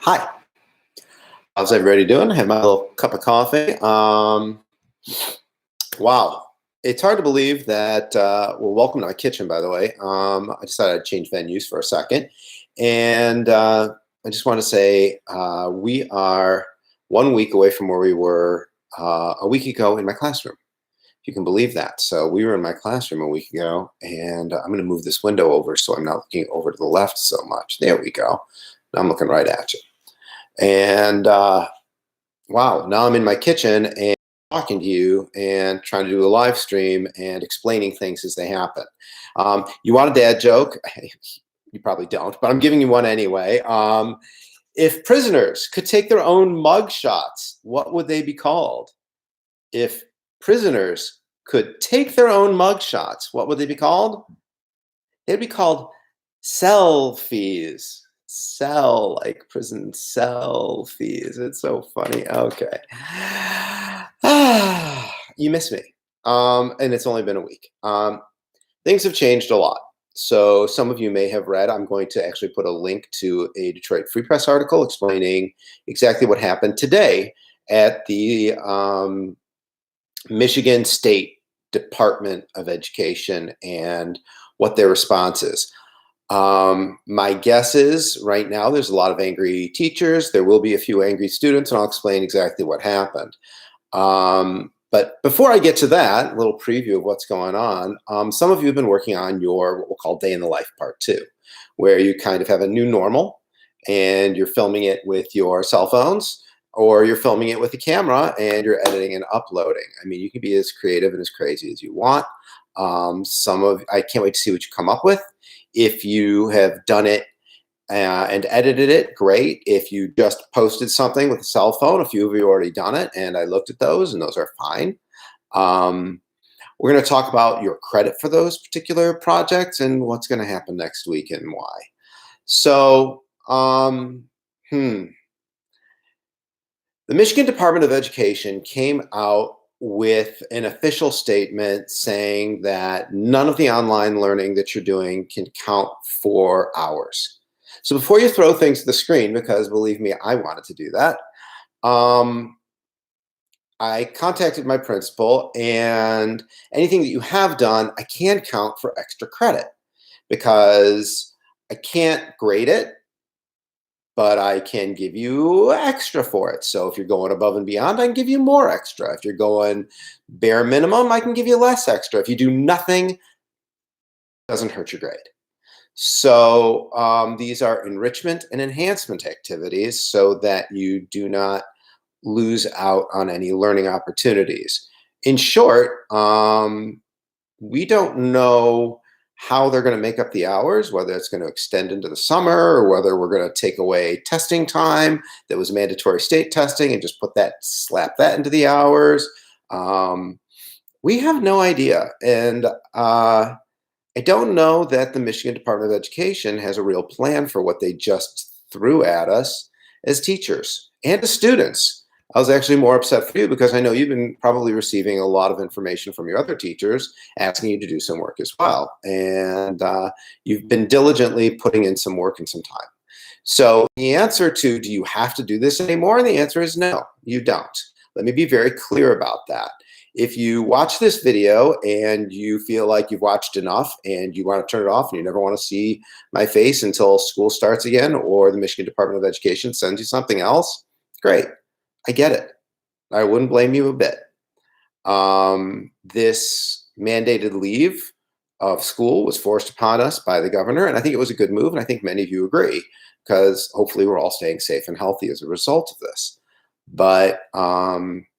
Hi, how's everybody doing? I have my little cup of coffee. Wow, it's hard to believe that. Well, welcome to my kitchen, by the way. I decided I'd change venues for a second, and I just want to say we are 1 week away from where we were a week ago in my classroom. If you can believe that. So we were in my classroom a week ago, and I'm going to move this window over so I'm not looking over to the left so much. There we go. Now I'm looking right at you. And wow, now I'm in my kitchen and talking to you and trying to do a live stream and explaining things as they happen. You want a dad joke? You probably don't, but I'm giving you one anyway. If prisoners could take their own mug shots, what would they be called? If prisoners could take their own mug shots, what would they be called? They'd be called selfies. Cell, like prison selfies. It's so funny. Okay. You miss me. And it's only been a week. Things have changed a lot. So some of you may have read, I'm going to actually put a link to a Detroit Free Press article explaining exactly what happened today at the Michigan State Department of Education and what their response is. My guess is right now there's a lot of angry teachers. There will be a few angry students, and I'll explain exactly what happened. But before I get to that, a little preview of what's going on. Some of you have been working on your what we'll call day in the life part 2, where you kind of have a new normal and you're filming it with your cell phones, or you're filming it with a camera and you're editing and uploading. I mean, you can be as creative and as crazy as you want. I can't wait to see what you come up with. If you have done it and edited it, great. If you just posted something with a cell phone, a few of you already done it, and I looked at those, and those are fine. We're going to talk about your credit for those particular projects and what's going to happen next week and why. So, the Michigan Department of Education came out with an official statement saying that none of the online learning that you're doing can count for hours. So before you throw things to the screen, because believe me, I wanted to do that, I contacted my principal, and anything that you have done, I can count for extra credit because I can't grade it, but I can give you extra for it. So if you're going above and beyond, I can give you more extra. If you're going bare minimum, I can give you less extra. If you do nothing, it doesn't hurt your grade. So these are enrichment and enhancement activities so that you do not lose out on any learning opportunities. In short, we don't know how they're going to make up the hours, whether it's going to extend into the summer or whether we're going to take away testing time that was mandatory state testing and just slap that into the hours. We have no idea. And I don't know that the Michigan Department of Education has a real plan for what they just threw at us as teachers and as students. I was actually more upset for you because I know you've been probably receiving a lot of information from your other teachers asking you to do some work as well. And you've been diligently putting in some work and some time. So the answer to, do you have to do this anymore? And the answer is no, you don't. Let me be very clear about that. If you watch this video and you feel like you've watched enough and you want to turn it off and you never want to see my face until school starts again, or the Michigan Department of Education sends you something else, great. I get it. I wouldn't blame you a bit. This mandated leave of school was forced upon us by the governor, and I think it was a good move, and I think many of you agree, because hopefully we're all staying safe and healthy as a result of this. But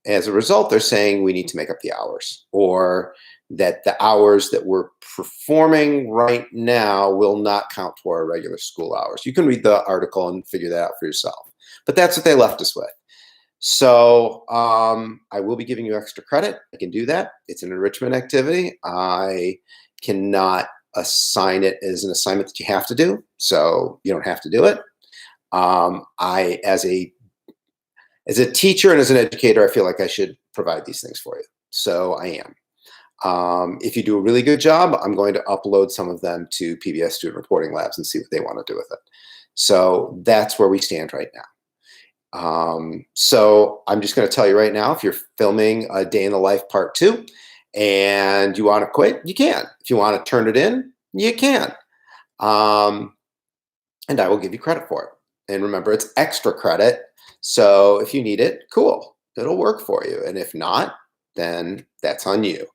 as a result, they're saying we need to make up the hours, or that the hours that we're performing right now will not count toward our regular school hours. You can read the article and figure that out for yourself. But that's what they left us with. So I will be giving you extra credit. I can do that. It's an enrichment activity. I cannot assign it as an assignment that you have to do, so you don't have to do it. As a teacher and as an educator, I feel like I should provide these things for you. So I am. If you do a really good job, I'm going to upload some of them to PBS Student Reporting Labs and see what they want to do with it. So that's where we stand right now. So I'm just going to tell you right now, if you're filming a day in the life part 2 and you want to quit, you can. If you want to turn it in, you can. And I will give you credit for it. And remember, it's extra credit. So if you need it, cool, it'll work for you. And if not, then that's on you.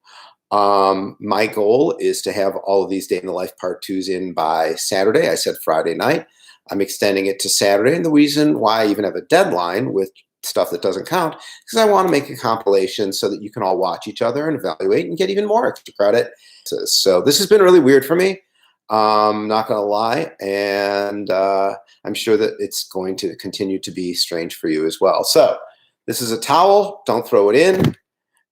My goal is to have all of these day in the life part 2s in by Saturday. I said Friday night. I'm extending it to Saturday. And the reason why I even have a deadline with stuff that doesn't count is because I want to make a compilation so that you can all watch each other and evaluate and get even more extra credit. So this has been really weird for me. Not going to lie. And I'm sure that it's going to continue to be strange for you as well. So this is a towel. Don't throw it in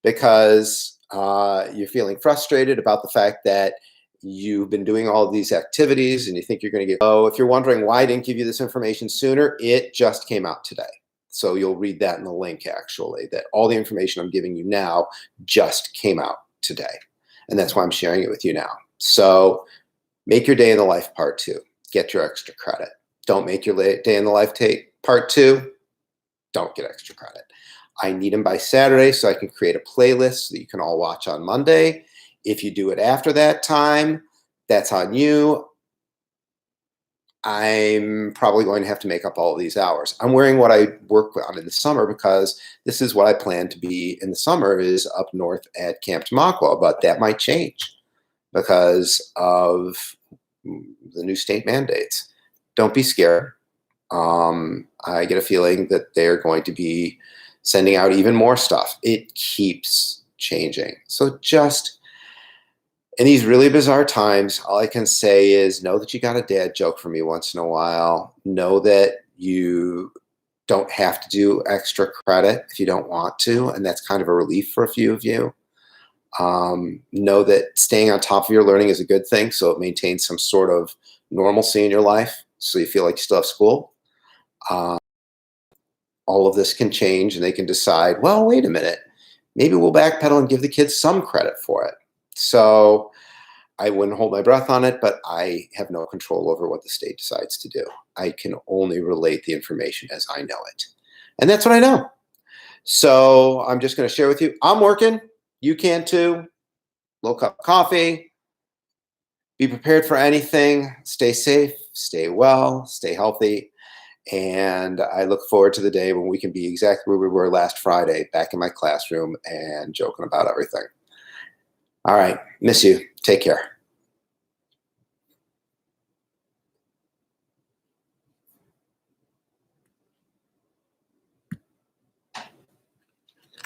because you're feeling frustrated about the fact that you've been doing all of these activities and you think you're going to get. Oh, if you're wondering why I didn't give you this information sooner, it just came out today. So you'll read that in the link, actually, that all the information I'm giving you now just came out today. And that's why I'm sharing it with you now. So make your day in the life part 2. Get your extra credit. Don't make your day in the life part 2. Don't get extra credit. I need them by Saturday so I can create a playlist that you can all watch on Monday. If you do it after that time, that's on you. I'm probably going to have to make up all of these hours. I'm wearing what I work on in the summer because this is what I plan to be in the summer, is up north at Camp Tamaqua, but that might change because of the new state mandates. Don't be scared. I get a feeling that they're going to be sending out even more stuff. It keeps changing. So just in these really bizarre times, all I can say is know that you got a dad joke for me once in a while. Know that you don't have to do extra credit if you don't want to, and that's kind of a relief for a few of you. Know that staying on top of your learning is a good thing, so it maintains some sort of normalcy in your life, so you feel like you still have school. All of this can change, and they can decide, well, wait a minute, maybe we'll backpedal and give the kids some credit for it. So I wouldn't hold my breath on it, but I have no control over what the state decides to do. I can only relate the information as I know it. And that's what I know. So I'm just going to share with you, I'm working. You can too. Little cup of coffee. Be prepared for anything. Stay safe, stay well, stay healthy. And I look forward to the day when we can be exactly where we were last Friday, back in my classroom and joking about everything. All right. Miss you. Take care.